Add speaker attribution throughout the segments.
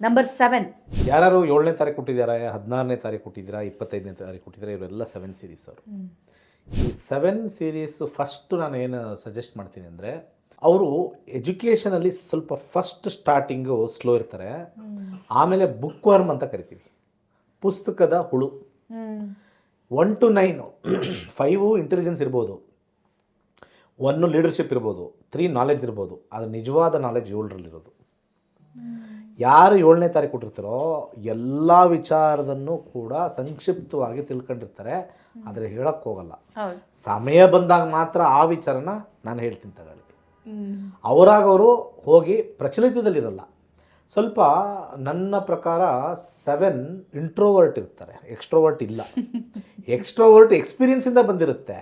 Speaker 1: Number 7.
Speaker 2: ಯಾರು 7ನೇ ತಾರೀಕು ಕೊಟ್ಟಿದ್ದಾರೆ, 16ನೇ ತಾರೀಕು ಕೊಟ್ಟಿದ್ದೀರಾ, 25ನೇ ತಾರೀಕು ಕೊಟ್ಟಿದ್ದೀರಾ, ಇವರೆಲ್ಲ 7 ಸೀರೀಸ್ ಅವರು. ಈ 7 ಸೀರೀಸು ಫಸ್ಟು ನಾನು ಏನು ಸಜೆಸ್ಟ್ ಮಾಡ್ತೀನಿ ಅಂದರೆ, ಅವರು ಎಜುಕೇಷನಲ್ಲಿ ಸ್ವಲ್ಪ ಫಸ್ಟ್ ಸ್ಟಾರ್ಟಿಂಗು ಸ್ಲೋ ಇರ್ತಾರೆ. ಆಮೇಲೆ ಬುಕ್ ವರ್ಮ್ ಅಂತ ಕರಿತೀವಿ, ಪುಸ್ತಕದ ಹುಳು. 1 to 9 5 ಇಂಟೆಲಿಜೆನ್ಸ್ ಇರ್ಬೋದು, 1 ಲೀಡರ್ಶಿಪ್ ಇರ್ಬೋದು, 3 ನಾಲೆಜ್ ಇರ್ಬೋದು. ಅದು ನಿಜವಾದ ನಾಲೆಜ್ 7ರಲ್ಲಿರೋದು. ಯಾರು 7ನೇ ತಾರೀಕು ಕೊಟ್ಟಿರ್ತಾರೋ ಎಲ್ಲ ವಿಚಾರದನ್ನು ಕೂಡ ಸಂಕ್ಷಿಪ್ತವಾಗಿ ತಿಳ್ಕೊಂಡಿರ್ತಾರೆ, ಆದರೆ ಹೇಳಕ್ಕೆ ಹೋಗಲ್ಲ. ಸಮಯ ಬಂದಾಗ ಮಾತ್ರ ಆ ವಿಚಾರನ ನಾನು ಹೇಳ್ತೀನಿ ತಗೊಳ್ಳಿ. ಅವರಾಗವರು ಹೋಗಿ ಪ್ರಚಲಿತದಲ್ಲಿರಲ್ಲ. ಸ್ವಲ್ಪ ನನ್ನ ಪ್ರಕಾರ 7 ಇಂಟ್ರೋವರ್ಟ್ ಇರ್ತಾರೆ, ಎಕ್ಸ್ಟ್ರೋವರ್ಟ್ ಇಲ್ಲ. ಎಕ್ಸ್ಟ್ರೋವರ್ಟ್ ಎಕ್ಸ್ಪೀರಿಯನ್ಸಿಂದ ಬಂದಿರುತ್ತೆ,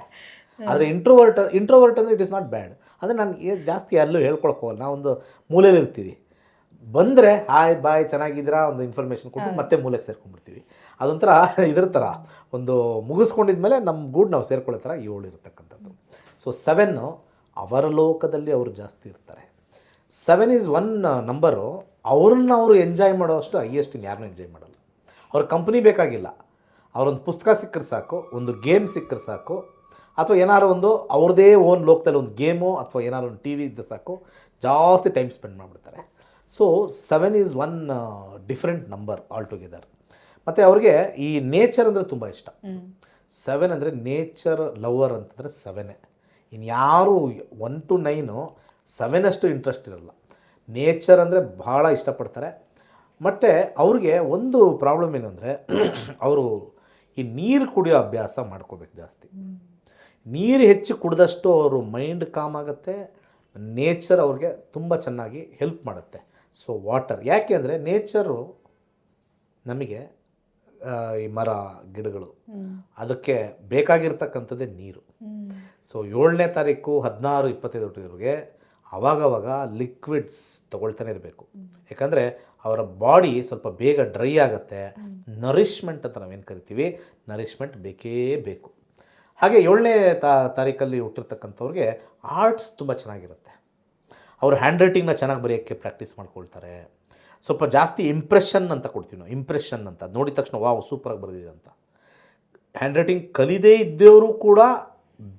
Speaker 2: ಆದರೆ ಇಂಟ್ರೋವರ್ಟ್ ಅಂದರೆ ಇಟ್ ಇಸ್ ನಾಟ್ ಬ್ಯಾಡ್. ಅಂದರೆ ನಾನು ಜಾಸ್ತಿ ಎಲ್ಲೂ ಹೇಳ್ಕೊಳಕ್ಕೆ ಹೋಗಲ್ಲ. ನಾವೊಂದು ಮೂಲೆಯಲ್ಲಿ ಇರ್ತೀವಿ, ಬಂದರೆ ಹಾಯ್ ಬಾಯ್ ಚೆನ್ನಾಗಿದ್ದೀರಾ ಒಂದು ಇನ್ಫಾರ್ಮೇಷನ್ ಕೊಟ್ಟು ಮತ್ತೆ ಮೂಲೆಗೆ ಸೇರ್ಕೊಂಡ್ಬಿಡ್ತೀವಿ. ಅದೊಂಥರ ಇದ್ರ ಥರ ಒಂದು ಮುಗಿಸ್ಕೊಂಡಿದ್ಮೇಲೆ ನಮ್ಮ ಗೂಡು ನಾವು ಸೇರ್ಕೊಳ್ಳೋ ಥರ 7 ಇರತಕ್ಕಂಥದ್ದು. ಸೊ 7 ಅವರ ಲೋಕದಲ್ಲಿ ಅವರು ಜಾಸ್ತಿ ಇರ್ತಾರೆ. 7 ಈಸ್ 1 ನಂಬರು. ಅವ್ರನ್ನ ಅವರು ಎಂಜಾಯ್ ಮಾಡೋಷ್ಟು ಹೈಯೆಸ್ಟ್ ಯಾರನ್ನೂ ಎಂಜಾಯ್ ಮಾಡಲ್ಲ. ಅವ್ರ ಕಂಪ್ನಿ ಬೇಕಾಗಿಲ್ಲ, ಅವರೊಂದು ಪುಸ್ತಕ ಸಿಕ್ಕರೆ ಸಾಕು, ಒಂದು ಗೇಮ್ ಸಿಕ್ಕರೆ ಸಾಕು, ಅಥವಾ ಏನಾದ್ರು ಒಂದು ಅವ್ರದ್ದೇ ಓನ್ ಲೋಕದಲ್ಲಿ ಒಂದು ಗೇಮು ಅಥವಾ ಏನಾದ್ರು ಒಂದು ಟಿ ವಿ ಇದ್ದ ಸಾಕು, ಜಾಸ್ತಿ ಟೈಮ್ ಸ್ಪೆಂಡ್ ಮಾಡಿಬಿಡ್ತಾರೆ. So 7 is 1 different number all together. ಮತ್ತು ಅವ್ರಿಗೆ ಈ ನೇಚರ್ ಅಂದರೆ ತುಂಬ ಇಷ್ಟ. 7 ಅಂದರೆ ನೇಚರ್ ಲವರ್ ಅಂತಂದರೆ 7. ಇನ್ಯಾರು 1 to 9 7 ಅಷ್ಟು ಇಂಟ್ರೆಸ್ಟ್ ಇರಲ್ಲ. ನೇಚರ್ ಅಂದರೆ ಭಾಳ ಇಷ್ಟಪಡ್ತಾರೆ. ಮತ್ತು ಅವ್ರಿಗೆ ಒಂದು ಪ್ರಾಬ್ಲಮ್ ಏನು ಅಂದರೆ, ಅವರು ಈ ನೀರು ಕುಡಿಯೋ ಅಭ್ಯಾಸ ಮಾಡ್ಕೋಬೇಕು ಜಾಸ್ತಿ. ನೀರು ಹೆಚ್ಚು ಕುಡಿದಷ್ಟು ಅವರು ಮೈಂಡ್ ಕಾಮ್ ಆಗುತ್ತೆ, ನೇಚರ್ ಅವ್ರಿಗೆ ತುಂಬ ಚೆನ್ನಾಗಿ ಹೆಲ್ಪ್ ಮಾಡುತ್ತೆ. ಸೊ ವಾಟರ್ ಯಾಕೆ ಅಂದರೆ, ನೇಚರು ನಮಗೆ ಈ ಮರ ಗಿಡಗಳು ಅದಕ್ಕೆ ಬೇಕಾಗಿರ್ತಕ್ಕಂಥದ್ದೇ ನೀರು. ಸೊ 7ನೇ ತಾರೀಕು 16, 25 ಹುಟ್ಟಿದವ್ರಿಗೆ ಆವಾಗವಾಗ ಲಿಕ್ವಿಡ್ಸ್ ತೊಗೊಳ್ತಾನೆ ಇರಬೇಕು. ಯಾಕಂದರೆ ಅವರ ಬಾಡಿ ಸ್ವಲ್ಪ ಬೇಗ ಡ್ರೈ ಆಗುತ್ತೆ. ನರಿಷ್ಮೆಂಟ್ ಅಂತ ನಾವೇನು ಕರಿತೀವಿ, ನರಿಷ್ಮೆಂಟ್ ಬೇಕೇ ಬೇಕು. ಹಾಗೆ 7ನೇ ತಾರೀಕಲ್ಲಿ ಹುಟ್ಟಿರ್ತಕ್ಕಂಥವ್ರಿಗೆ ಆರ್ಟ್ಸ್ ತುಂಬ ಚೆನ್ನಾಗಿರುತ್ತೆ. ಅವರು ಹ್ಯಾಂಡ್ ರೈಟಿಂಗ್ನ ಚೆನ್ನಾಗಿ ಬರೆಯೋಕ್ಕೆ ಪ್ರಾಕ್ಟೀಸ್ ಮಾಡ್ಕೊಳ್ತಾರೆ. ಸ್ವಲ್ಪ ಜಾಸ್ತಿ ಇಂಪ್ರೆಷನ್ ಅಂತ ಕೊಡ್ತೀವಿ ನಾವು, ಇಂಪ್ರೆಷನ್ ಅಂತ ನೋಡಿದ ತಕ್ಷಣ ವಾವ್ ಸೂಪರಾಗಿ ಬರೆದಿದೆ ಅಂತ. ಹ್ಯಾಂಡ್ ರೈಟಿಂಗ್ ಕಲಿದೇ ಇದ್ದವರು ಕೂಡ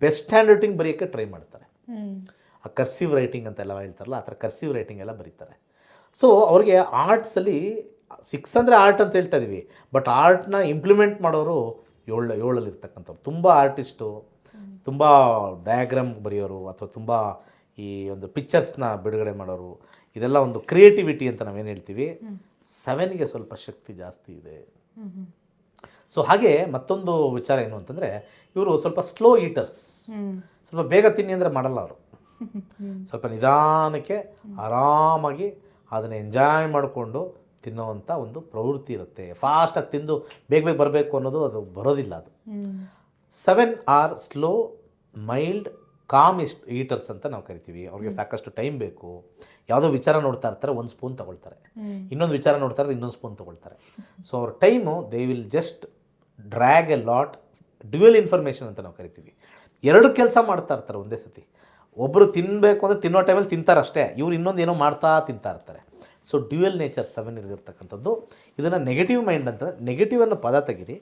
Speaker 2: ಬೆಸ್ಟ್ ಹ್ಯಾಂಡ್ ರೈಟಿಂಗ್ ಬರೆಯೋಕ್ಕೆ ಟ್ರೈ ಮಾಡ್ತಾರೆ. ಆ ಕರ್ಸಿವ್ ರೈಟಿಂಗ್ ಅಂತೆಲ್ಲ ಹೇಳ್ತಾರಲ್ಲ, ಆ ಥರ ಕರ್ಸಿವ್ ರೈಟಿಂಗ್ ಎಲ್ಲ ಬರೀತಾರೆ. ಸೊ ಅವ್ರಿಗೆ ಆರ್ಟ್ಸಲ್ಲಿ 6 ಅಂದರೆ ಆರ್ಟ್ ಅಂತ ಹೇಳ್ತಾ ಇದ್ದೀವಿ, ಬಟ್ ಆರ್ಟ್ನ ಇಂಪ್ಲಿಮೆಂಟ್ ಮಾಡೋರು 7 ಇರ್ತಕ್ಕಂಥವ್ರು. ತುಂಬ ಆರ್ಟಿಸ್ಟು, ತುಂಬ ಡಯಾಗ್ರಾಮ್ ಬರೆಯೋರು, ಅಥವಾ ತುಂಬ ಈ ಒಂದು ಪಿಕ್ಚರ್ಸ್ನ ಬಿಡುಗಡೆ ಮಾಡೋರು, ಇದೆಲ್ಲ ಒಂದು ಕ್ರಿಯೇಟಿವಿಟಿ ಅಂತ ನಾವೇನು ಹೇಳ್ತೀವಿ. 7ಗೆ ಸ್ವಲ್ಪ ಶಕ್ತಿ ಜಾಸ್ತಿ ಇದೆ. ಸೊ ಹಾಗೆ ಮತ್ತೊಂದು ವಿಚಾರ ಏನು ಅಂತಂದರೆ, ಇವರು ಸ್ವಲ್ಪ ಸ್ಲೋ ಈಟರ್ಸ್. ಸ್ವಲ್ಪ ಬೇಗ ತಿನ್ನಿ ಅಂದರೆ ಮಾಡಲ್ಲ ಅವರು. ಸ್ವಲ್ಪ ನಿಧಾನಕ್ಕೆ ಆರಾಮಾಗಿ ಅದನ್ನು ಎಂಜಾಯ್ ಮಾಡಿಕೊಂಡು ತಿನ್ನೋವಂಥ ಒಂದು ಪ್ರವೃತ್ತಿ ಇರುತ್ತೆ. ಫಾಸ್ಟಾಗಿ ತಿಂದು ಬೇಗ ಬೇಗ ಬರಬೇಕು ಅನ್ನೋದು ಅದು ಬರೋದಿಲ್ಲ. ಅದು 7 are slow mild calm eaters ಅಂತ ನಾವು ಕರಿತೀವಿ. ಅವ್ರಿಗೆ ಸಾಕಷ್ಟು ಟೈಮ್ ಬೇಕು. ಯಾವುದೋ ವಿಚಾರ ನೋಡ್ತಾ ಇರ್ತಾರೆ, 1 ಸ್ಪೂನ್ ತೊಗೊಳ್ತಾರೆ, ಇನ್ನೊಂದು ವಿಚಾರ ನೋಡ್ತಾರೆ, ಇನ್ನೊಂದು ಸ್ಪೂನ್ ತೊಗೊಳ್ತಾರೆ. ಸೊ ಅವ್ರ time they will just drag A lot. Dual information ಅಂತ ನಾವು ಕರಿತೀವಿ. 2 ಕೆಲಸ ಮಾಡ್ತಾ ಇರ್ತಾರೆ ಒಂದೇ ಸತಿ. ಒಬ್ಬರು ತಿನ್ನಬೇಕು ಅಂದರೆ ತಿನ್ನೋ ಟೈಮಲ್ಲಿ ತಿಂತಾರೆ ಅಷ್ಟೇ, ಇವ್ರು ಇನ್ನೊಂದು ಏನೋ ಮಾಡ್ತಾ ತಿಂತಾ ಇರ್ತಾರೆ. ಸೊ ಡ್ಯುಯಲ್ ನೇಚರ್ 7 ಇರತಕ್ಕಂಥದ್ದು. ಇದನ್ನು ನೆಗೆಟಿವ್ ಮೈಂಡ್ ಅಂತ, ನೆಗೆಟಿವ್ ಅನ್ನೋ ಪದ ತೆಗೀರಿ,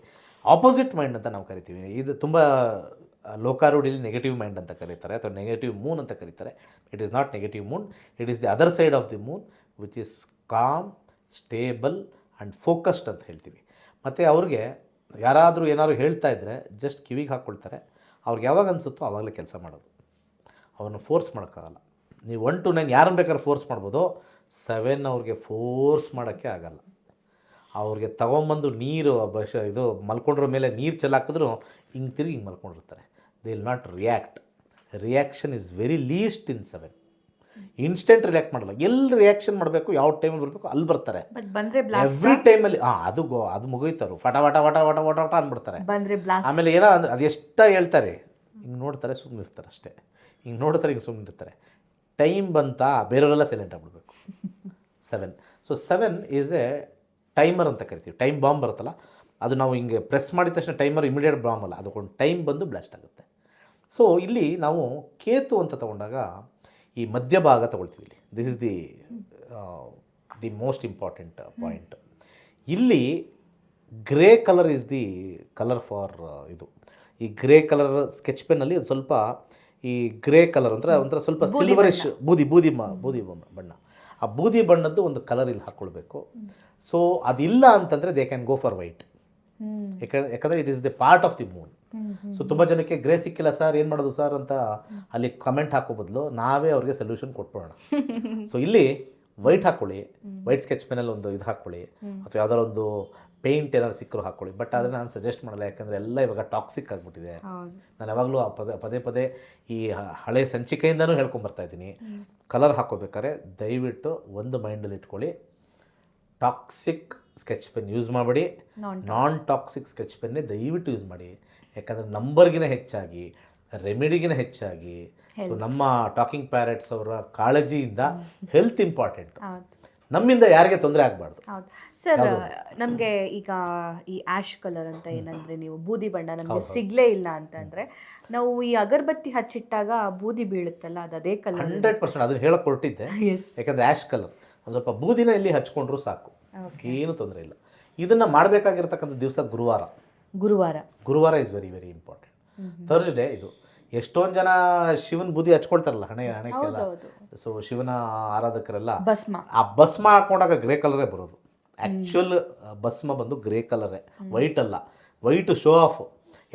Speaker 2: ಆಪೋಸಿಟ್ ಮೈಂಡ್ ಅಂತ ನಾವು ಕರಿತೀವಿ. ಇದು ತುಂಬ ಲೋಕಾರೂಢಿಯಲ್ಲಿ ನೆಗೆಟಿವ್ ಮೈಂಡ್ ಅಂತ ಕರೀತಾರೆ, ಅಥವಾ ನೆಗೆಟಿವ್ ಮೂನ್ ಅಂತ ಕರೀತಾರೆ. It is not negative Moon, it is the other side of the Moon which is com, stable and focused ಅಂತ ಹೇಳ್ತೀವಿ. ಮತ್ತು ಅವ್ರಿಗೆ ಯಾರಾದರೂ ಏನಾದ್ರು ಹೇಳ್ತಾ ಇದ್ದರೆ ಜಸ್ಟ್ ಕಿವಿಗೆ ಹಾಕ್ಕೊಳ್ತಾರೆ. ಅವ್ರಿಗೆ ಯಾವಾಗ ಅನಿಸುತ್ತೋ ಆವಾಗಲೇ ಕೆಲಸ ಮಾಡೋದು. ಅವ್ರನ್ನ ಫೋರ್ಸ್ ಮಾಡೋಕ್ಕಾಗಲ್ಲ. ನೀವು 1 to 9 ಯಾರನ್ನು ಬೇಕಾದ್ರೆ ಫೋರ್ಸ್ ಮಾಡ್ಬೋದು, 7 ಅವ್ರಿಗೆ ಫೋರ್ಸ್ ಮಾಡೋಕ್ಕೆ ಆಗಲ್ಲ. ಅವ್ರಿಗೆ ತೊಗೊಂಬಂದು ನೀರು ಇದು ಮಲ್ಕೊಂಡಿರೋ ಮೇಲೆ ನೀರು ಚೆಲ್ಲಾಕಿದ್ರು ಹಿಂಗೆ ತಿರುಗಿ ಹಿಂಗೆ ಮಲ್ಕೊಂಡಿರ್ತಾರೆ. They will not react. Reaction is very least in 7. Instant react ಮಾಡಲ್ಲ. ಎಲ್ಲಿ ರಿಯಾಕ್ಷನ್ ಮಾಡಬೇಕು, ಯಾವ ಟೈಮಲ್ಲಿ ಬರಬೇಕು ಅಲ್ಲಿ ಬರ್ತಾರೆ. ಎವ್ರಿ ಟೈಮಲ್ಲಿ ಅದು ಮುಗಿತಾರೆ, ಫಟ ವಟ ವಟ ವಟ ವಟ ವಟ ಅಂದ್ಬಿಡ್ತಾರೆ. ಆಮೇಲೆ ಏನೋ ಅಂದರೆ ಅದು ಎಷ್ಟು ಹೇಳ್ತಾರೆ, ಹಿಂಗೆ ನೋಡ್ತಾರೆ, ಸುಮ್ಮನೆ ಇರ್ತಾರೆ ಅಷ್ಟೇ. ಹಿಂಗೆ ನೋಡ್ತಾರೆ, ಹಿಂಗೆ ಸುಮ್ಮನೆ ಇರ್ತಾರೆ. ಟೈಮ್ ಬಂತಾ ಬೇರೆಯವರೆಲ್ಲ ಸೈಲೆಂಟ್ ಆಗಿಬಿಡ್ಬೇಕು. 7. ಸೊ 7 ಈಸ್ ಎ ಟೈಮರ್ ಅಂತ ಕರಿತೀವಿ. ಟೈಮ್ ಬಾಂಬ್ ಬರುತ್ತಲ್ಲ, ಅದು ನಾವು ಹಿಂಗೆ ಪ್ರೆಸ್ ಮಾಡಿದ ತಕ್ಷಣ ಟೈಮರ್ ಇಮಿಡಿಯೇಟ್ ಬಾಂಬ್ ಅಲ್ಲ, ಅದಕ್ಕೊಂದು ಟೈಮ್ ಬಂದು ಬ್ಲಾಸ್ಟ್ ಆಗುತ್ತೆ. ಸೊ ಇಲ್ಲಿ ನಾವು ಕೇತು ಅಂತ ತಗೊಂಡಾಗ ಈ ಮಧ್ಯಭಾಗ ತೊಗೊಳ್ತೀವಿ. ಇಲ್ಲಿ this is the the most important point. ಇಲ್ಲಿ grey colour is the colour for ಇದು. ಈ ಗ್ರೇ ಕಲರ್ ಸ್ಕೆಚ್ ಪೆನ್ನಲ್ಲಿ ಒಂದು ಸ್ವಲ್ಪ ಈ ಗ್ರೇ ಕಲರ್ ಒಂಥರ ಸ್ವಲ್ಪ ಸಿಲ್ವರಿಶ್ ಬೂದಿ ಬಣ್ಣ, ಆ ಬೂದಿ ಬಣ್ಣದ್ದು ಒಂದು ಕಲರ್ ಇಲ್ಲಿ ಹಾಕ್ಕೊಳ್ಬೇಕು. ಸೊ ಅದಿಲ್ಲ ಅಂತಂದರೆ they can go for white. ಯಾಕಂದರೆ it is the part of the moon. So ತುಂಬ ಜನಕ್ಕೆ ಗ್ರೇ ಸಿಕ್ಕಿಲ್ಲ ಸರ್, ಏನು ಮಾಡೋದು ಸರ್ ಅಂತ ಅಲ್ಲಿ ಕಮೆಂಟ್ ಹಾಕೋ ಬದಲು ನಾವೇ ಅವ್ರಿಗೆ ಸೊಲ್ಯೂಷನ್ ಕೊಟ್ಬಿಡೋಣ. ಸೊ ಇಲ್ಲಿ ವೈಟ್ ಹಾಕ್ಕೊಳ್ಳಿ, ವೈಟ್ ಸ್ಕೆಚ್ ಪೆನಲ್ಲಿ ಒಂದು ಇದು ಹಾಕ್ಕೊಳ್ಳಿ, ಅಥವಾ ಯಾವ್ದಾದ್ರು ಒಂದು ಪೇಂಟ್ ಏನಾದ್ರು ಸಿಕ್ಕರು ಹಾಕ್ಕೊಳ್ಳಿ. ಬಟ್ ಅದನ್ನು ನಾನು ಸಜೆಸ್ಟ್ ಮಾಡಲ್ಲ, ಯಾಕಂದರೆ ಎಲ್ಲ ಇವಾಗ ಟಾಕ್ಸಿಕ್ ಆಗಿಬಿಟ್ಟಿದೆ. ನಾನು ಯಾವಾಗಲೂ ಪದೇ ಈ ಹಳೆ ಸಂಚಿಕೆಯಿಂದನೂ ಹೇಳ್ಕೊಂಬರ್ತಾ ಇದ್ದೀನಿ, ಕಲರ್ ಹಾಕೋಬೇಕಾದ್ರೆ ದಯವಿಟ್ಟು ಒಂದು ಮೈಂಡಲ್ಲಿ ಇಟ್ಕೊಳ್ಳಿ, ಟಾಕ್ಸಿಕ್ ಸ್ಕೆಚ್ ಪೆನ್ ಯೂಸ್ ಮಾಡಬೇಡಿ, ನಾನ್ ಟಾಕ್ಸಿಕ್ ಸ್ಕೆಚ್ ಪೆನ್ನೇ ದಯವಿಟ್ಟು ಯೂಸ್ ಮಾಡಿ. ಯಾಕಂದರೆ ನಂಬರ್ಗಿನ ಹೆಚ್ಚಾಗಿ ರೆಮಿಡಿಗಿನ ಹೆಚ್ಚಾಗಿ ಸೊ ನಮ್ಮ ಟಾಕಿಂಗ್ ಪ್ಯಾರೆಟ್ಸ್ ಅವರ ಕಾಳಜಿಯಿಂದ ಹೆಲ್ತ್ ಇಂಪಾರ್ಟೆಂಟ್, ನಮ್ಮಿಂದ ಯಾರಿಗೆ ತೊಂದರೆ ಆಗಬಾರ್ದು.
Speaker 1: ಸರ್, ನಮಗೆ ಈಗ ಈ ಆ್ಯಶ್ ಕಲರ್ ಅಂತ ಏನಂದರೆ ನೀವು ಬೂದಿ ಬಣ್ಣ ನಮಗೆ ಸಿಗಲೇ ಇಲ್ಲ ಅಂತಂದರೆ ನಾವು ಈ ಅಗರಬತ್ತಿ ಹಚ್ಚಿಟ್ಟಾಗ ಬೂದಿ ಬೀಳುತ್ತಲ್ಲ, ಅದು ಅದೇ ಕಲರ್?
Speaker 2: 100% ಅದನ್ನು ಹೇಳಕ್ಕೆ ಹೊರಟಿದ್ದೆ. ಯಾಕಂದರೆ ಆ್ಯಶ್ ಕಲರ್ ಒಂದು ಸ್ವಲ್ಪ ಬೂದಿನ ಇಲ್ಲಿ ಹಚ್ಕೊಂಡ್ರು ಸಾಕು, ಏನು ತೊಂದರೆ ಇಲ್ಲ. ಇದನ್ನು ಮಾಡಬೇಕಾಗಿರ್ತಕ್ಕಂಥ ದಿವಸ ಗುರುವಾರ is very very important. Thursday ಇದು ಎಷ್ಟೊಂದು ಜನ ಶಿವನ ಬೂದಿ ಹಚ್ಕೊಳ್ತಾರಲ್ಲ ಹಣೆಗೆಲ್ಲ. ಸೊ ಶಿವನ ಆರಾಧಕರೆಲ್ಲ ಆ ಭಸ್ಮ ಹಾಕೊಂಡಾಗ ಗ್ರೇ ಕಲರೇ ಬರೋದು. ಆ್ಯಕ್ಚುಲ್ ಭಸ್ಮ ಬಂದು ಗ್ರೇ ಕಲರೇ, ವೈಟ್ ಅಲ್ಲ. ವೈಟ್ ಶೋ ಆಫ್,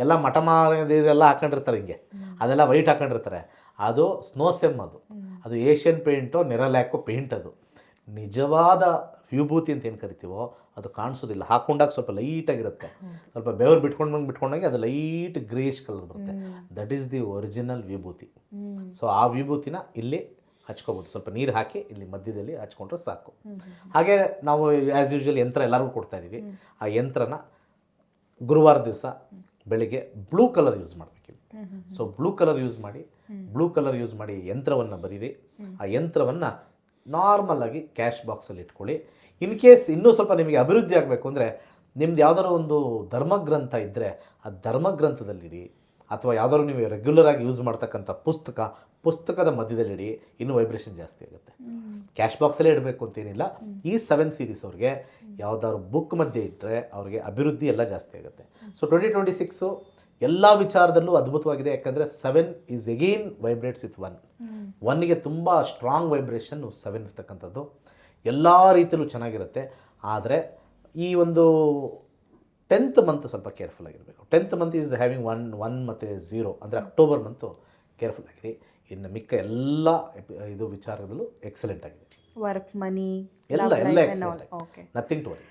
Speaker 2: ಎಲ್ಲ ಮಠ ಮಾರೆಲ್ಲ ಹಾಕೊಂಡಿರ್ತಾರೆ ಹಿಂಗೆ, ಅದೆಲ್ಲ ವೈಟ್ ಹಾಕೊಂಡಿರ್ತಾರೆ. ಅದು ಸ್ನೋ ಸೆಮ್, ಅದು ಏಷ್ಯನ್ ಪೇಂಟೋ ನೆರಲ್ಯಾಕೋ ಪೇಂಟ್. ಅದು ನಿಜವಾದ ವಿಭೂತಿ ಅಂತ ಏನು ಕರಿತೀವೋ ಅದು ಕಾಣಿಸೋದಿಲ್ಲ. ಹಾಕೊಂಡಾಗ ಸ್ವಲ್ಪ ಲೈಟಾಗಿರುತ್ತೆ, ಸ್ವಲ್ಪ ಬೆವರು ಬಿಟ್ಕೊಂಡಾಗ ಅದು ಲೈಟ್ ಗ್ರೇಷ್ ಕಲರ್ ಬರುತ್ತೆ. ದಟ್ ಈಸ್ ದಿ ಒರಿಜಿನಲ್ ವಿಭೂತಿ. ಸೊ ಆ ವಿಭೂತಿನ ಇಲ್ಲಿ ಹಚ್ಕೋಬೋದು. ಸ್ವಲ್ಪ ನೀರು ಹಾಕಿ ಇಲ್ಲಿ ಮಧ್ಯದಲ್ಲಿ ಹಚ್ಕೊಂಡ್ರೆ ಸಾಕು. ಹಾಗೆ ನಾವು ಆ್ಯಸ್ ಯೂಶ್ವಲ್ ಯಂತ್ರ ಎಲ್ಲರಿಗೂ ಕೊಡ್ತಾ ಇದ್ದೀವಿ. ಆ ಯಂತ್ರನ ಗುರುವಾರ ದಿವಸ ಬೆಳಿಗ್ಗೆ ಬ್ಲೂ ಕಲರ್ ಯೂಸ್ ಮಾಡಬೇಕಿದೆ. ಸೊ ಬ್ಲೂ ಕಲರ್ ಯೂಸ್ ಮಾಡಿ ಯಂತ್ರವನ್ನು ಬರೀರಿ. ಆ ಯಂತ್ರವನ್ನು ನಾರ್ಮಲಾಗಿ ಕ್ಯಾಶ್ ಬಾಕ್ಸಲ್ಲಿ ಇಟ್ಕೊಳ್ಳಿ. ಇನ್ ಕೇಸ್ ಇನ್ನೂ ಸ್ವಲ್ಪ ನಿಮಗೆ ಅಭಿವೃದ್ಧಿ ಆಗಬೇಕು ಅಂದರೆ ನಿಮ್ದು ಯಾವ್ದಾದ್ರು ಒಂದು ಧರ್ಮಗ್ರಂಥ ಇದ್ದರೆ ಆ ಧರ್ಮಗ್ರಂಥದಲ್ಲಿಡಿ, ಅಥವಾ ಯಾವ್ದಾದ್ರು ನೀವು ರೆಗ್ಯುಲರಾಗಿ ಯೂಸ್ ಮಾಡ್ತಕ್ಕಂಥ ಪುಸ್ತಕದ ಮಧ್ಯದಲ್ಲಿಡಿ, ಇನ್ನೂ ವೈಬ್ರೇಷನ್ ಜಾಸ್ತಿ ಆಗುತ್ತೆ. ಕ್ಯಾಶ್ ಬಾಕ್ಸಲ್ಲೇ ಇಡಬೇಕು ಅಂತೇನಿಲ್ಲ. ಈ 7 ಸೀರೀಸ್ ಅವ್ರಿಗೆ ಯಾವುದಾದ್ರು ಬುಕ್ ಮಧ್ಯೆ ಇಟ್ಟರೆ ಅವ್ರಿಗೆ ಅಭಿವೃದ್ಧಿ ಎಲ್ಲ ಜಾಸ್ತಿ ಆಗುತ್ತೆ. ಸೊ 2026 ಎಲ್ಲ ವಿಚಾರದಲ್ಲೂ ಅದ್ಭುತವಾಗಿದೆ. ಯಾಕಂದರೆ 7 ಈಸ್ ಎಗೇನ್ ವೈಬ್ರೇಟ್ಸ್ ವಿತ್ 1ಗೆ ತುಂಬ ಸ್ಟ್ರಾಂಗ್ ವೈಬ್ರೇಷನ್ 7 ಇರ್ತಕ್ಕಂಥದ್ದು. ಎಲ್ಲ ರೀತಿಯಲ್ಲೂ ಚೆನ್ನಾಗಿರುತ್ತೆ. ಆದರೆ ಈ ಒಂದು 10th ಮಂತ್ ಸ್ವಲ್ಪ ಕೇರ್ಫುಲ್ ಆಗಿರಬೇಕು. 10th ಮಂತ್ ಈಸ್ ಹ್ಯಾವಿಂಗ್ 1 ಮತ್ತು 0 ಅಂದರೆ ಅಕ್ಟೋಬರ್ ಮಂತು ಕೇರ್ಫುಲ್ ಆಗಿರಿ. ಇನ್ನು ಮಿಕ್ಕ ಎಲ್ಲ ಇದು ವಿಚಾರದಲ್ಲೂ ಎಕ್ಸಲೆಂಟ್ ಆಗಿದೆ.
Speaker 1: ವರ್ಕ್, ಮನಿ
Speaker 2: ಎಲ್ಲ ಎಕ್ಸಲೆಂಟ್, ನಥಿಂಗ್ ಟು ವರಿ.